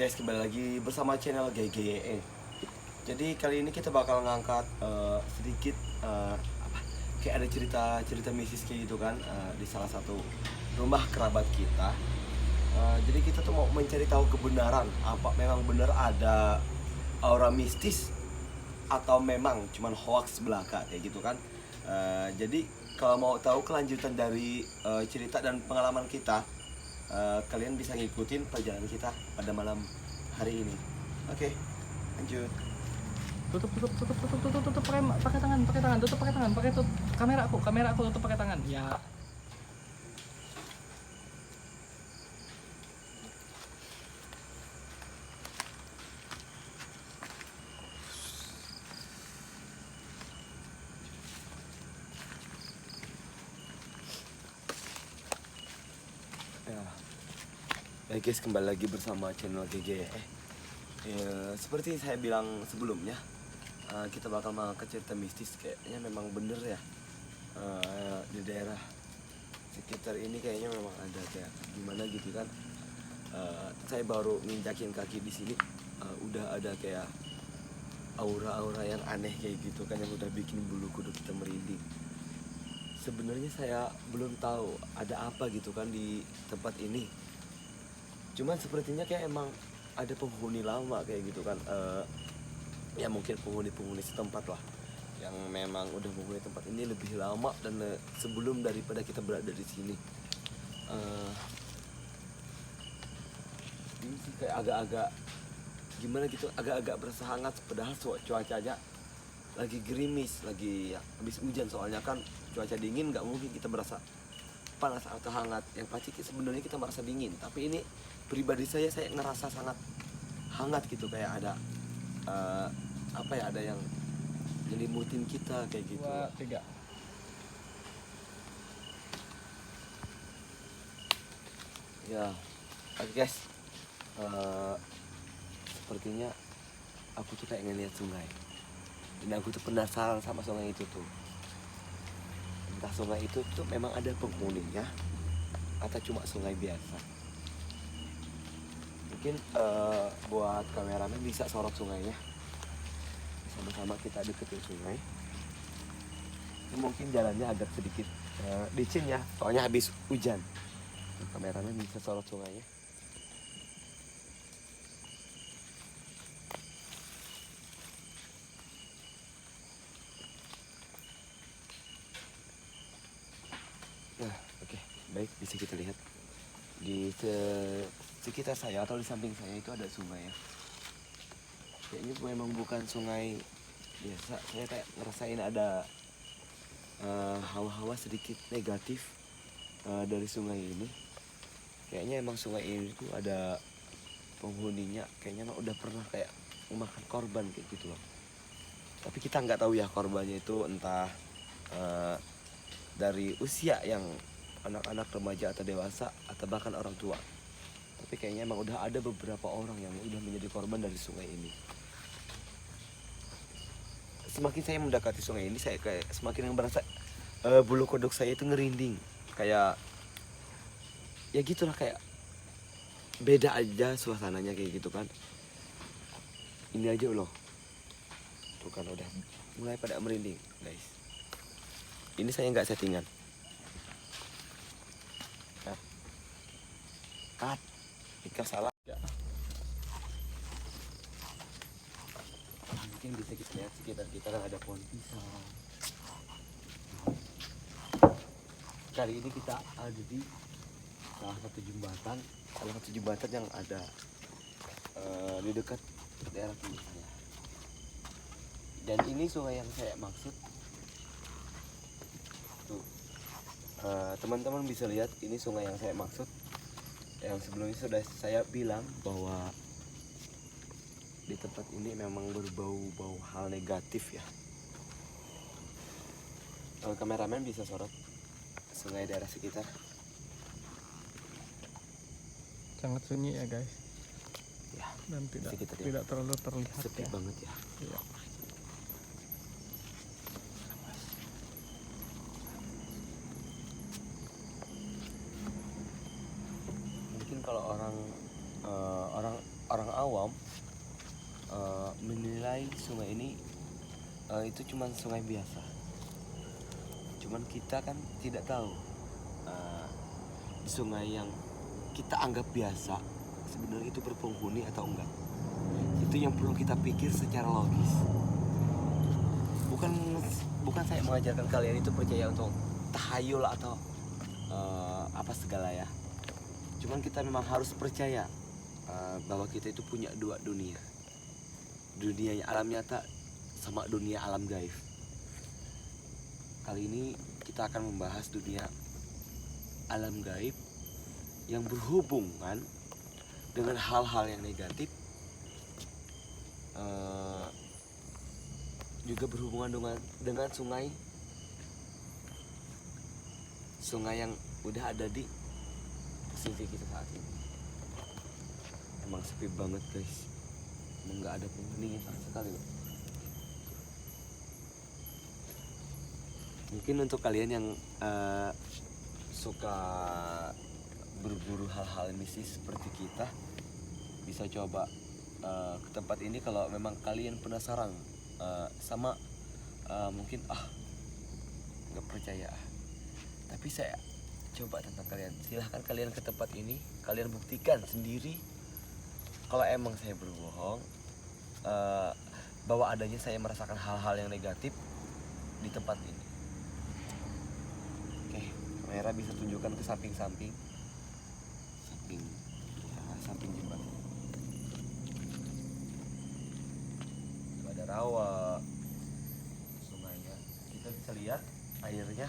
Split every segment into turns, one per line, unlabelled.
guys, kembali lagi bersama channel GGE. Jadi kali ini kita bakal ngangkat sedikit kayak ada cerita mistis kayak gitu kan, di salah satu rumah kerabat kita. Jadi kita tuh mau mencari tahu kebenaran, apa memang benar ada aura mistis atau memang cuman hoax belaka kayak gitu kan. Jadi kalau mau tahu kelanjutan dari cerita dan pengalaman kita, kalian bisa ngikutin perjalanan kita pada malam hari ini. Oke, lanjut.
Tutup pakai tangan, tutup pakai tangan, pakai kamera aku tutup pakai tangan. Ya.
Baik guys, kembali lagi bersama channel GG. Seperti saya bilang sebelumnya, kita bakal mengangkat cerita mistis. Kayaknya memang bener ya, di daerah sekitar ini kayaknya memang ada kayak gimana gitu kan. Saya baru nginjakin kaki di sini, udah ada kayak aura-aura yang aneh kayak gitu kan, yang udah bikin bulu kuduk kita merinding. Sebenarnya saya belum tahu ada apa gitu kan di tempat ini. Cuman sepertinya kayak emang ada penghuni lama kayak gitu kan, ya mungkin penghuni setempat lah, yang memang udah menghuni tempat ini lebih lama dan sebelum daripada kita berada di sini. Ini sih kayak agak-agak gimana gitu, agak-agak berasa hangat, padahal cuacanya lagi gerimis, lagi ya, habis hujan. Soalnya kan cuaca dingin, nggak mungkin kita berasa panas atau hangat. Yang pasti sebenarnya kita merasa dingin, tapi ini pribadi saya ngerasa sangat hangat gitu, kayak ada apa ya, ada yang nyelimutin kita kayak gitu.
2, 3.
Ya, oke guys, sepertinya aku tuh kayak ngeliat sungai, dan aku tuh penasaran sama sungai itu tuh. Entah sungai itu tuh memang ada penghuninya atau cuma sungai biasa. Mungkin buat kameramen bisa sorot sungainya, sama-sama kita deketin sungai. Ini mungkin jalannya agak sedikit licin ya, soalnya habis hujan. Kameramen bisa sorot sungainya. Nah, oke, baik, bisa kita lihat di sekitar saya atau di samping saya itu ada sungai ya. Kayaknya memang bukan sungai biasa. Saya kayak ngerasain ada hawa-hawa sedikit negatif dari sungai ini. Kayaknya emang sungai ini tuh ada penghuninya. Kayaknya emang udah pernah kayak memakan korban kayak gitu loh. Tapi kita nggak tahu ya korbannya itu entah dari usia yang anak-anak, remaja atau dewasa, atau bahkan orang tua. Tapi kayaknya emang udah ada beberapa orang yang udah menjadi korban dari sungai ini. Semakin saya mendekati sungai ini, saya kayak semakin yang merasa bulu kuduk saya itu ngerinding. Kayak ya gitulah, kayak beda aja suasananya kayak gitu kan. Ini aja loh, tuh kan udah mulai pada merinding guys. Ini saya nggak settingan. Cut, jika salah ya. Mungkin bisa kita lihat sekitar kita kan ada pohon pisang. Kali ini kita ada di salah satu jembatan yang ada di dekat daerah sini saya. Dan ini sungai yang saya maksud tuh, teman-teman bisa lihat, ini sungai yang saya maksud. Yang sebelumnya sudah saya bilang bahwa di tempat ini memang berbau-bau hal negatif ya. Kameramen bisa sorot sungai daerah sekitar.
Sangat sunyi ya guys.
Ya,
Dan tidak terlalu terlihat
sepi
ya.
banget ya.
Iya.
Mungkin kalau orang orang awam menilai sungai ini itu cuma sungai biasa. Cuman kita kan tidak tahu di sungai yang kita anggap biasa sebenarnya itu berpenghuni atau enggak. Itu yang perlu kita pikir secara logis. Bukan saya mengajarkan kalian itu percaya untuk tahayul atau apa segala ya. Cuman kita memang harus percaya bahwa kita itu punya dua dunia. Dunia alam nyata sama dunia alam gaib. Kali ini kita akan membahas dunia alam gaib yang berhubungan dengan hal-hal yang negatif, juga berhubungan dengan sungai yang udah ada di posisi kita saat ini. Emang sepi banget guys, emang nggak ada penghuninya sama sekali loh. Mungkin untuk kalian yang suka berburu hal-hal mistis seperti kita, bisa coba ke tempat ini kalau memang kalian penasaran sama mungkin nggak percaya. Tapi saya coba tentang kalian, silahkan kalian ke tempat ini, kalian buktikan sendiri kalau emang saya berbohong, bahwa adanya saya merasakan hal-hal yang negatif di tempat ini. Oke, kamera bisa tunjukkan ke samping jembatan. Itu ada rawa, sungainya. Kita bisa lihat airnya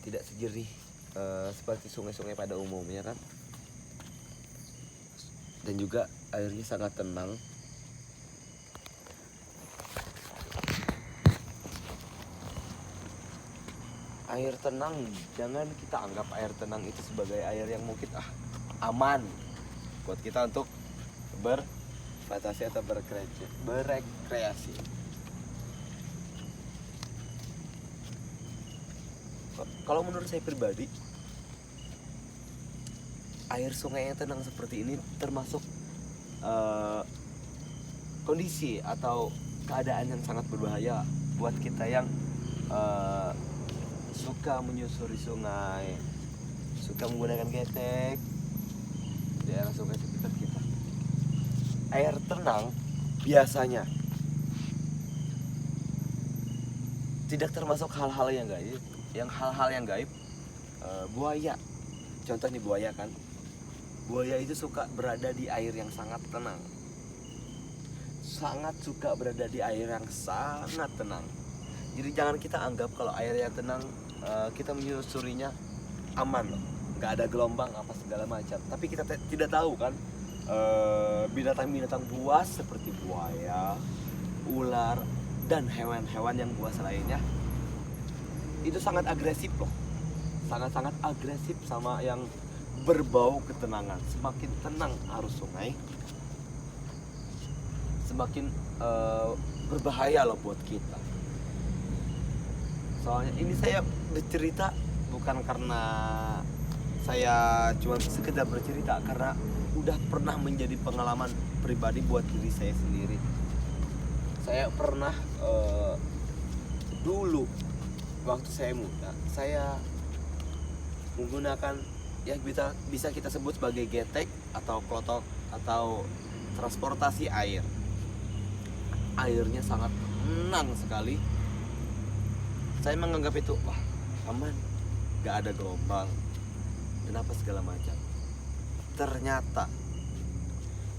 tidak sejernih seperti sungai-sungai pada umumnya kan. Dan juga airnya sangat tenang. Air tenang, jangan kita anggap air tenang itu sebagai air yang mungkin aman buat kita untuk berfantasi atau berekreasi. Kalau menurut saya pribadi, air sungai yang tenang seperti ini termasuk kondisi atau keadaan yang sangat berbahaya buat kita yang suka menyusuri sungai, suka menggunakan getek di daerah sungai sekitar kita. Air tenang biasanya tidak termasuk hal-hal yang gaib. Yang hal-hal yang gaib, buaya, contohnya buaya kan. Buaya itu suka berada di air yang sangat tenang. Sangat suka berada di air yang sangat tenang. Jadi jangan kita anggap kalau air yang tenang kita menyusurinya aman loh. Nggak ada gelombang apa segala macam. Tapi kita tidak tahu kan binatang-binatang buas seperti buaya, ular, dan hewan-hewan yang buas lainnya itu sangat agresif loh. Sangat-sangat agresif sama yang berbau ketenangan. Semakin tenang arus sungai, semakin berbahaya loh buat kita. Soalnya ini saya bercerita bukan karena saya cuma sekedar bercerita, karena udah pernah menjadi pengalaman pribadi buat diri saya sendiri. Saya pernah dulu waktu saya muda, saya menggunakan ya bisa kita sebut sebagai getek atau klotok atau transportasi air. Airnya sangat tenang sekali. Saya menganggap itu wah aman, gak ada gelombang dan apa segala macam. Ternyata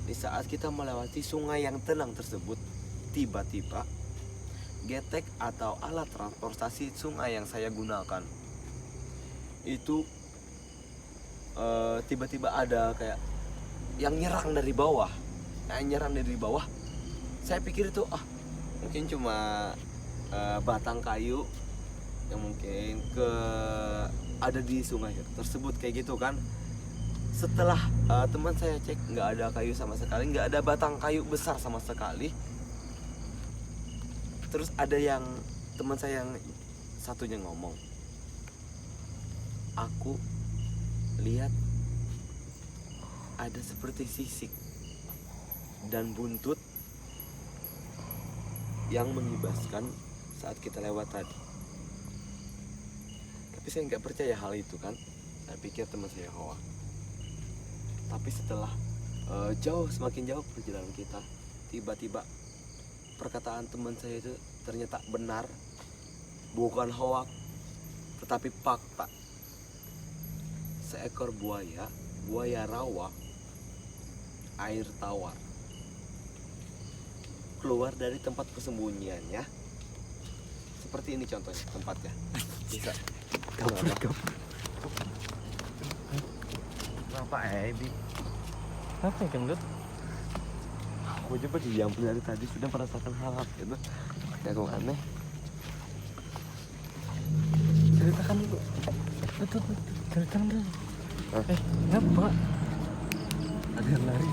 di saat kita melewati sungai yang tenang tersebut, tiba-tiba getek atau alat transportasi sungai yang saya gunakan itu tiba-tiba ada kayak yang nyerang dari bawah. Saya pikir itu mungkin cuma batang kayu yang mungkin ada di sungai tersebut kayak gitu kan. Setelah teman saya cek, nggak ada kayu sama sekali, nggak ada batang kayu besar sama sekali. Terus ada yang teman saya yang satunya ngomong, aku lihat ada seperti sisik dan buntut yang mengibaskan saat kita lewat tadi. Tapi saya nggak percaya hal itu kan. Saya pikir teman saya hoak. Tapi setelah semakin jauh perjalanan kita, tiba-tiba perkataan teman saya itu ternyata benar, bukan hoak, tetapi fakta. Seekor buaya rawa, air tawar, keluar dari tempat persembunyiannya. Seperti ini contohnya tempatnya. Bisa.
Apa Ebi?
Apa ya gendut?
Aku coba diam dari tadi sudah merasakan hal gitu. Kayak aku aneh.
Ceritakan dulu. Betul, ceritakan dulu.
Hah?
Ngapa?
Ada yang lari.